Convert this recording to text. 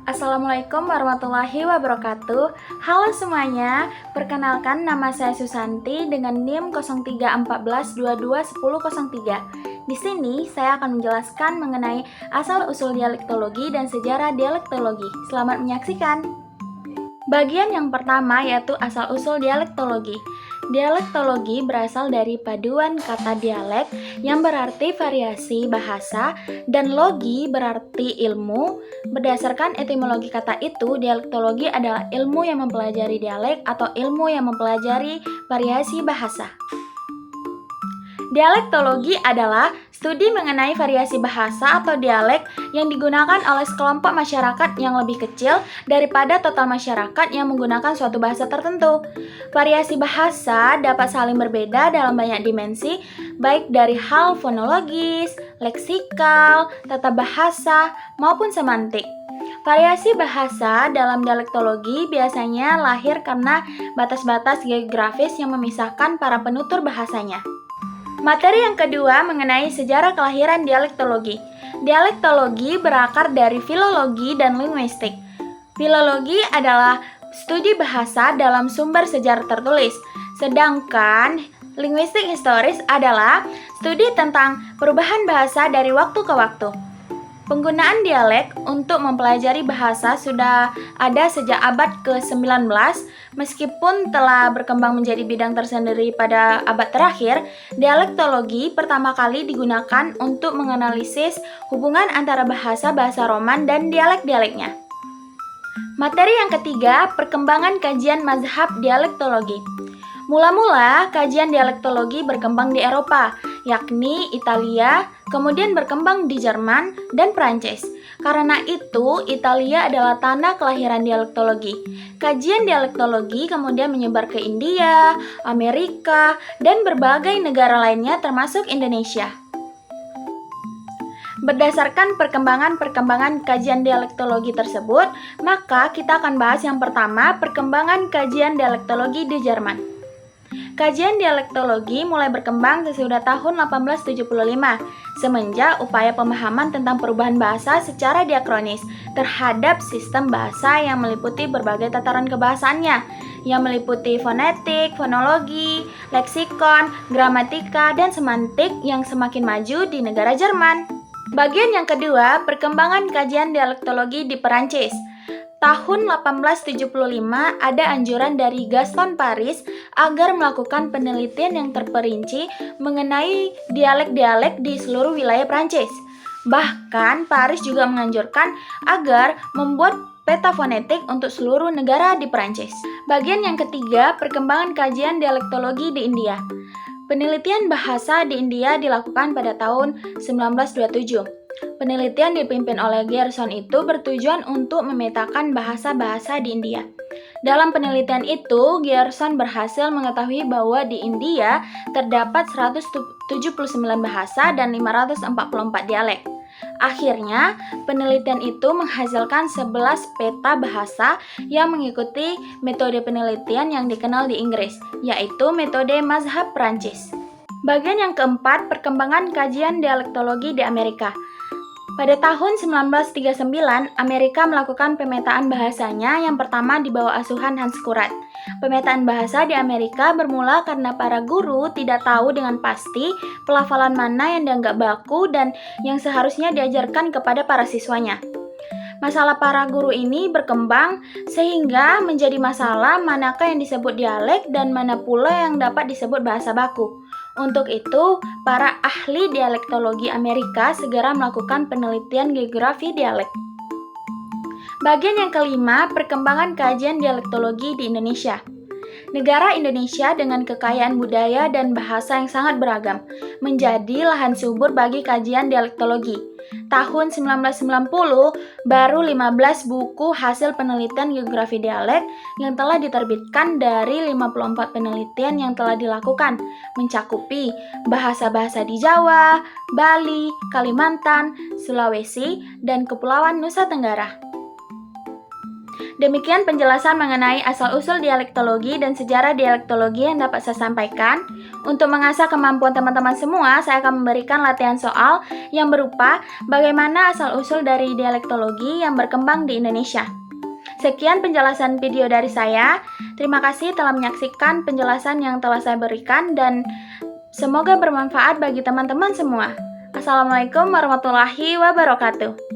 Assalamualaikum warahmatullahi wabarakatuh. Halo semuanya, perkenalkan nama saya Susanti dengan NIM 0314221003. Di sini saya akan menjelaskan mengenai asal-usul dialektologi dan sejarah dialektologi. Selamat menyaksikan. Bagian yang pertama yaitu asal-usul dialektologi. Dialektologi berasal dari paduan kata dialek yang berarti variasi bahasa dan logi berarti ilmu. Berdasarkan etimologi kata itu, dialektologi adalah ilmu yang mempelajari dialek atau ilmu yang mempelajari variasi bahasa. Dialektologi adalah studi mengenai variasi bahasa atau dialek yang digunakan oleh sekelompok masyarakat yang lebih kecil daripada total masyarakat yang menggunakan suatu bahasa tertentu. Variasi bahasa dapat saling berbeda dalam banyak dimensi, baik dari hal fonologis, leksikal, tata bahasa, maupun semantik. Variasi bahasa dalam dialektologi biasanya lahir karena batas-batas geografis yang memisahkan para penutur bahasanya. Materi yang kedua mengenai sejarah kelahiran dialektologi. Dialektologi berakar dari filologi dan linguistik. Filologi adalah studi bahasa dalam sumber sejarah tertulis, sedangkan linguistik historis adalah studi tentang perubahan bahasa dari waktu ke waktu. Penggunaan dialek untuk mempelajari bahasa sudah ada sejak abad ke-19, meskipun telah berkembang menjadi bidang tersendiri pada abad terakhir. Dialektologi pertama kali digunakan untuk menganalisis hubungan antara bahasa-bahasa Roman dan dialek-dialeknya. Materi yang ketiga, perkembangan kajian mazhab dialektologi. Mula-mula, kajian dialektologi berkembang di Eropa, yakni Italia, kemudian berkembang di Jerman dan Prancis. Karena itu, Italia adalah tanah kelahiran dialektologi. Kajian dialektologi kemudian menyebar ke India, Amerika, dan berbagai negara lainnya termasuk Indonesia. Berdasarkan perkembangan kajian dialektologi tersebut, maka kita akan bahas yang pertama, perkembangan kajian dialektologi di Jerman. Kajian dialektologi mulai berkembang sesudah tahun 1875, semenjak upaya pemahaman tentang perubahan bahasa secara diakronis terhadap sistem bahasa yang meliputi berbagai tataran kebahasaannya, yang meliputi fonetik, fonologi, leksikon, gramatika, dan semantik yang semakin maju di negara Jerman. Bagian yang kedua, perkembangan kajian dialektologi di Perancis. Tahun 1875 ada anjuran dari Gaston Paris agar melakukan penelitian yang terperinci mengenai dialek-dialek di seluruh wilayah Prancis. Bahkan Paris juga menganjurkan agar membuat peta fonetik untuk seluruh negara di Prancis. Bagian yang ketiga, perkembangan kajian dialektologi di India. Penelitian bahasa di India dilakukan pada tahun 1927. Penelitian dipimpin oleh Gerson itu bertujuan untuk memetakan bahasa-bahasa di India. Dalam penelitian itu, Gerson berhasil mengetahui bahwa di India terdapat 179 bahasa dan 544 dialek. Akhirnya, penelitian itu menghasilkan 11 peta bahasa yang mengikuti metode penelitian yang dikenal di Inggris, yaitu metode mazhab Prancis. Bagian yang keempat, perkembangan kajian dialektologi di Amerika. Pada tahun 1939, Amerika melakukan pemetaan bahasanya yang pertama di bawah asuhan Hans Kurrat. Pemetaan bahasa di Amerika bermula karena para guru tidak tahu dengan pasti pelafalan mana yang dianggap baku dan yang seharusnya diajarkan kepada para siswanya. Masalah para guru ini berkembang sehingga menjadi masalah manakah yang disebut dialek dan mana pula yang dapat disebut bahasa baku. Untuk itu, para ahli dialektologi Amerika segera melakukan penelitian geografi dialek. Bagian yang kelima, perkembangan kajian dialektologi di Indonesia. Negara Indonesia dengan kekayaan budaya dan bahasa yang sangat beragam, menjadi lahan subur bagi kajian dialektologi. Tahun 1990, baru 15 buku hasil penelitian geografi dialek yang telah diterbitkan dari 54 penelitian yang telah dilakukan, mencakupi bahasa-bahasa di Jawa, Bali, Kalimantan, Sulawesi, dan Kepulauan Nusa Tenggara. Demikian penjelasan mengenai asal-usul dialektologi dan sejarah dialektologi yang dapat saya sampaikan. Untuk mengasah kemampuan teman-teman semua, saya akan memberikan latihan soal yang berupa bagaimana asal-usul dari dialektologi yang berkembang di Indonesia. Sekian penjelasan video dari saya. Terima kasih telah menyaksikan penjelasan yang telah saya berikan dan semoga bermanfaat bagi teman-teman semua. Assalamualaikum warahmatullahi wabarakatuh.